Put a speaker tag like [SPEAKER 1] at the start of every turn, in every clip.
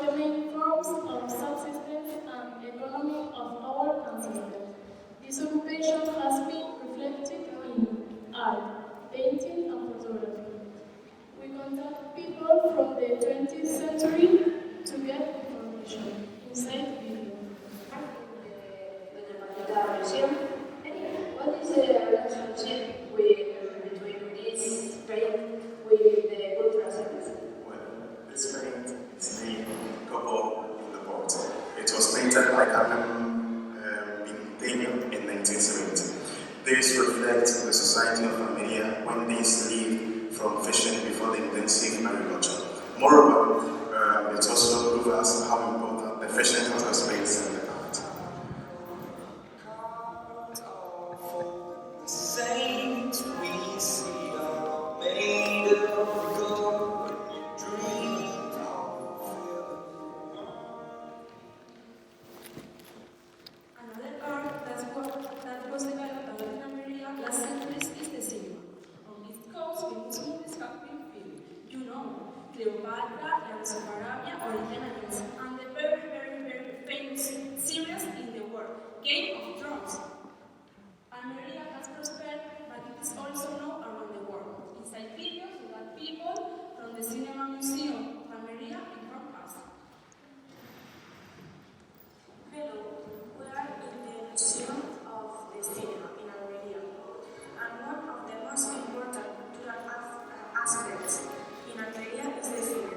[SPEAKER 1] the main forms of subsistence and economy of our ancestors. This occupation has been reflected in art, painting, and photography. We contact people from the 20th century to get information inside video.
[SPEAKER 2] What is the relationship between this paint with the cultural service?
[SPEAKER 3] Well, this paint is named Couple in the Port. It was painted by Carmen Pinteño in 1970. This reflects the society of Almeri when these lived from fishing before the intensive agriculture. Moreover, it also proves us how important the fishing has space in the art.
[SPEAKER 4] And the very famous series in the world, Game of Thrones. Almeri has prospered, but it is also known around the world. Inside videos, we have people from the Cinema Museum of Almeri in front of us.
[SPEAKER 2] Hello, we are in the Museum of the Cinema in Almeri, and one of the most important cultural aspects in Almeri is the cinema.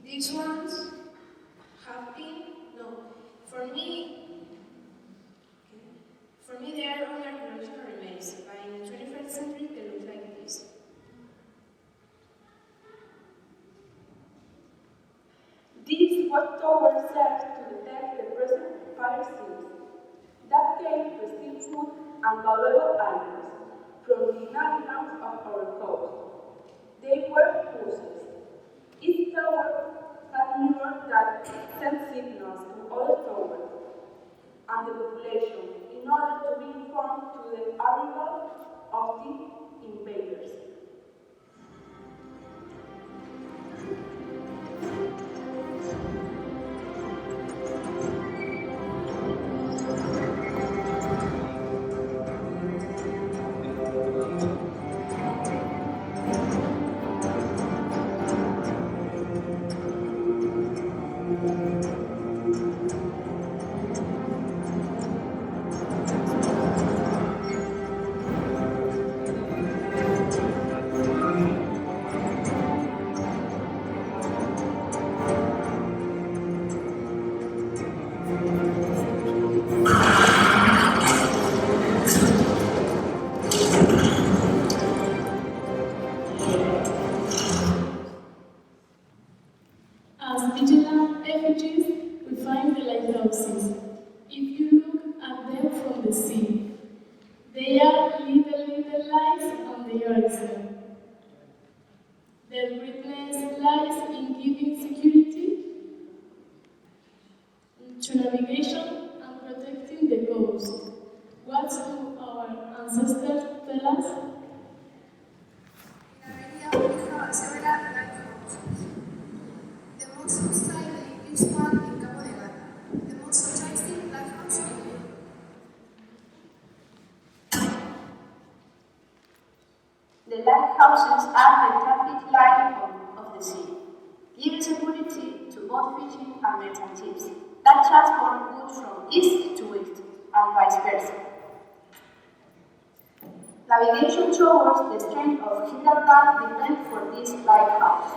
[SPEAKER 1] These ones have been, for me they are only archaeological remains, but in the 21st century they look like this.
[SPEAKER 4] This watchtower serves to detect the present fire seals that came to steal food and valuable items from the inhabitants of our coast. They were puzzles. Each tower had mirrors that sent signals to other towers and the population in order to be informed to the arrival of the invaders.
[SPEAKER 1] As digital effigies, we find the lighthouses. If you look at them from the sea, they are little lights on the horizon. Their greatness lies in giving security to navigation and protecting the coast. What do our ancestors tell us?
[SPEAKER 2] Several lighthouses. The most stylish is one in Cabo de Gata, the most artistic lighthouse in Europe.
[SPEAKER 5] The lighthouses are the traffic light of the sea, giving security to both fishing and merchant ships that transport goods from east to west and vice versa. Navigation towards the Strait of Gibraltar depends for this lighthouse.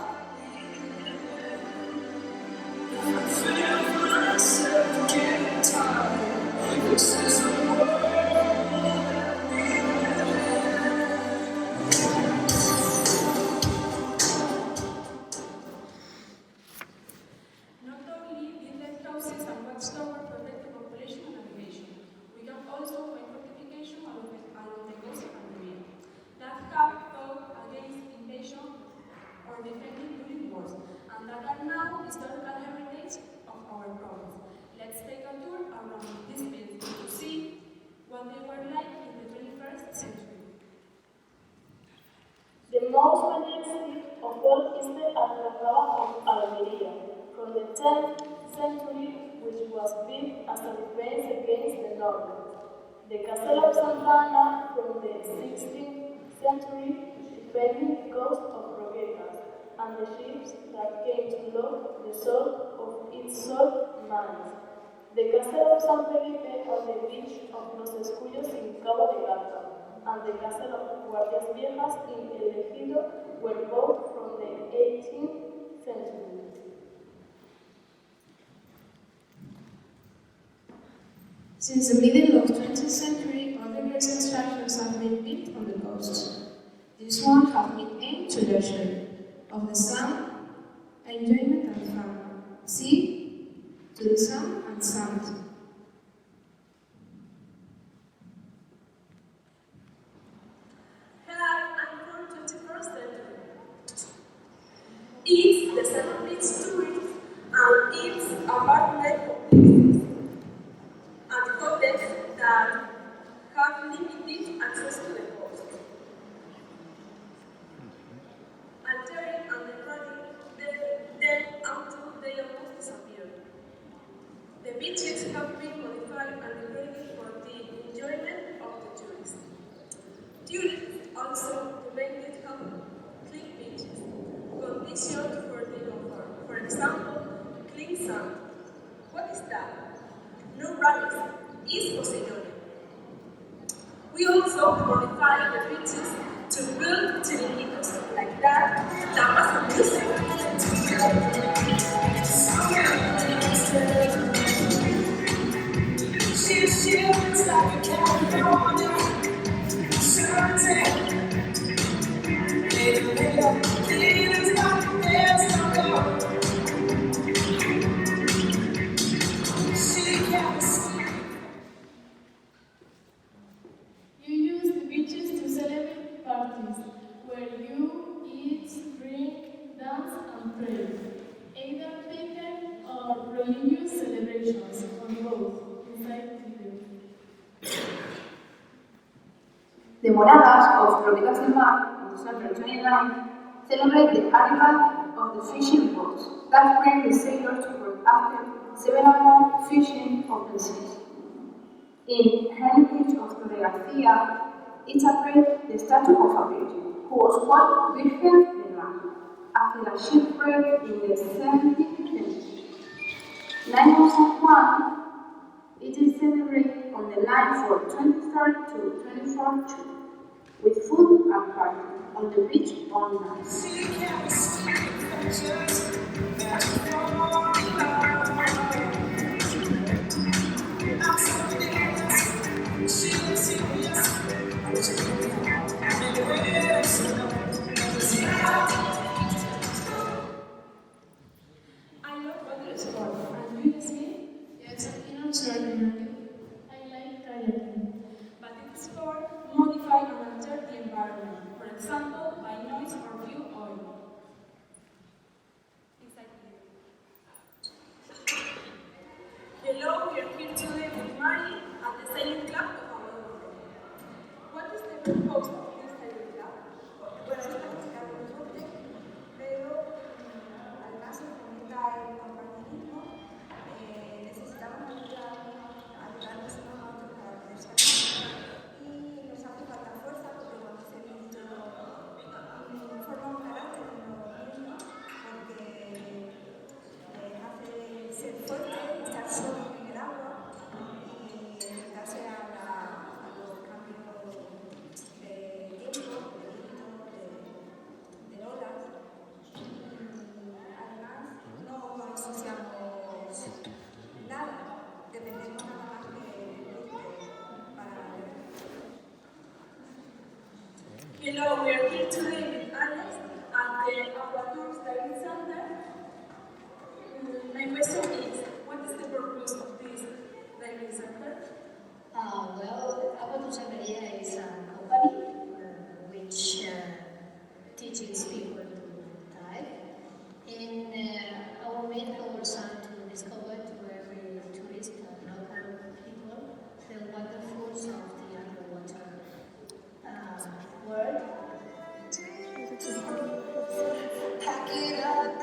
[SPEAKER 1] of Almeri from the 10th century, which was built as a defense against the Normans. The Castle of Santana from the 16th century, defending the coast of Roquetas, and the ships that came to load the salt of its salt mines. The Castle of San Felipe on the beach of Los Escuyos in Cabo de Gata, and the Castle of Guardias Viejas in El Ejido were both from the 18th century.
[SPEAKER 6] Since the middle of the 20th century, other recent structures have been built on the coast. This one has been aimed to luxury, of the sun, enjoyment and fun, sea, to the sun and sand.
[SPEAKER 2] I'm from 21st century. It's the centerpiece tourist and it's apartment complexes and hotels that have limited access to the coast. Altering and degrading them until they almost disappear. The beaches have been modified and degraded for the enjoyment of the tourists. Tourists also demanded clean beaches, conditioned for their comfort. For example, clean sand. What is that? No rabbits is Poseidon. We also modified the beaches to build chiringuitos like that. That was music. She looks like a California sunset.
[SPEAKER 1] You use the beaches to celebrate parties, where you eat, drink, dance, and pray. Either pagan or religious celebrations, or both, inside the village.
[SPEAKER 5] The moradas of Roquetas del Mar on December 29 celebrate the arrival of the fishing boats that bring the sailors to port after 7-month fishing open seas. In Heritage of Torre Garcia, it celebrates the statue of a virgin who was called Virgen del Mar after a shipwreck in the 17th century. Line of San Juan, it is celebrated on the line for 23rd to 24th June, with food and party on the beach all night.
[SPEAKER 1] I love water sport, and you, Yasmin?
[SPEAKER 6] Yes, I can observe it.
[SPEAKER 1] I like kayaking. But it's for modify and alter the environment, for example, by noise or fuel oil.
[SPEAKER 2] Hello, we are here today with Mari at the Sailing Club of Ogre. What is the purpose of this Sailing Club?
[SPEAKER 7] Bueno, es una música de deporte, pero además se fomenta el compañerismo. Necesitamos ayudarnos unos a otros para poder salir. Y nos hace falta fuerza porque cuando se visto forma un carácter en los niños porque hace ser fuerte, estar solo en el agua y enfrentarse a los cambios de tiempo, de vientos, de olas. Además, no asociamos nada, dependemos nada más para
[SPEAKER 2] Hello, we are here today with Alex at the Aquatours Diving Center. My question is, what is the purpose of this diving center?
[SPEAKER 8] Well, Exposition is a company which teaches people to dive. And our main goals are to discover to every tourist and local people the wonderfuls of the underwater world. Pack it up.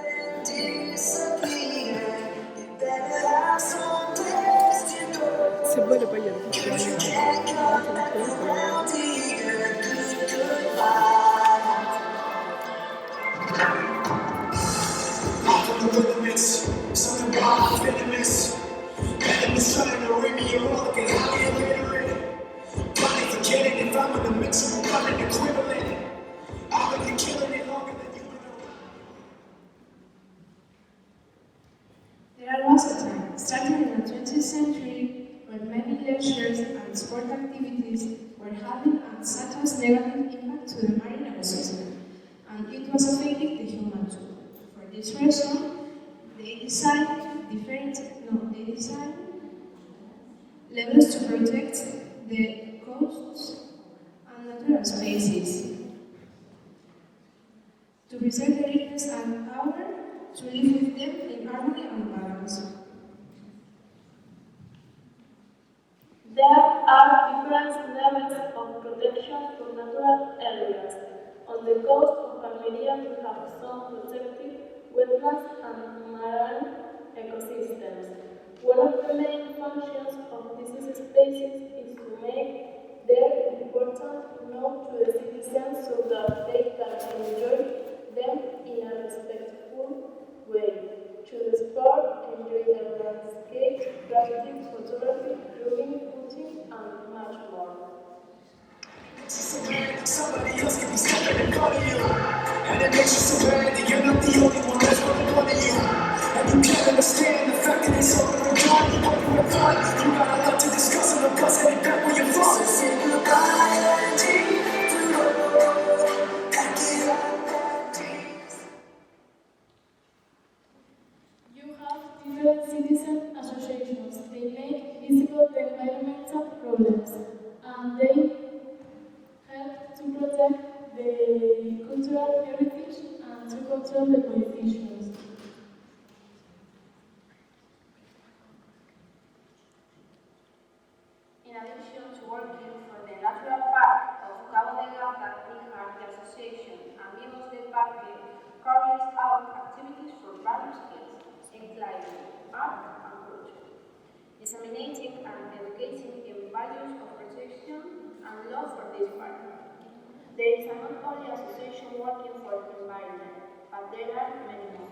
[SPEAKER 6] sport activities were having such a negative impact to the marine ecosystem, and it was affecting the human too. For this reason, they designed levels to protect the coasts and natural spaces, to preserve the richness and power to live with them in harmony and balance.
[SPEAKER 1] There are different levels of protection for natural areas. On the coast of Almeri, we have some protected wetlands and marine ecosystems. One of the main functions of these spaces is to make their importance known to the citizens so that they can enjoy them in a respectful way. Choose sport, enjoy the landscape, practice photography, drawing, cooking, and much more.
[SPEAKER 9] Somebody else can be stepping in front of you, and it makes you so bad that you're not the only one that's running one of you. And you can't understand the fact that it's all around you, what you have done. You got a lot to discuss, and I'm busting it back where you're from. So say goodbye and take the road, pack it up and take.
[SPEAKER 1] You have different citizen associations. They make visible the environmental problems, and they help to protect the cultural heritage and to control the politicians.
[SPEAKER 5] In addition to working for the natural park of Cabo de Gata, we have the association Amigos del Parque carries out activities for various fields, including art and culture, disseminating and educating in values of protection and love for this park. There is not only association working for the environment, but there are many more.